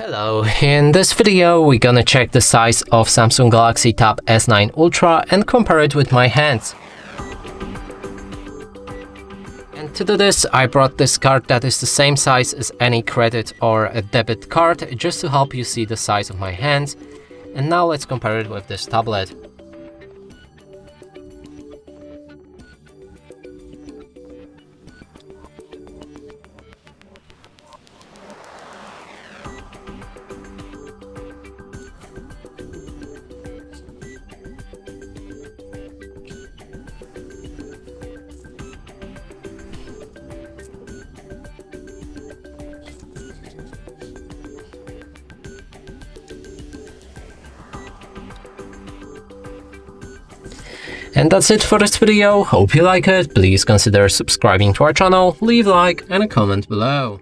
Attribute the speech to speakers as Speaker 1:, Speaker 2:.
Speaker 1: Hello, in this video we're gonna check the size of Samsung Galaxy Tab S9 Ultra and compare it with my hands. And to do this, I brought this card that is the same size as any credit or a debit card, just to help you see the size of my hands. And now let's compare it with this tablet. And that's it for this video. Hope you like it. Please consider subscribing to our channel, leave a like and a comment below.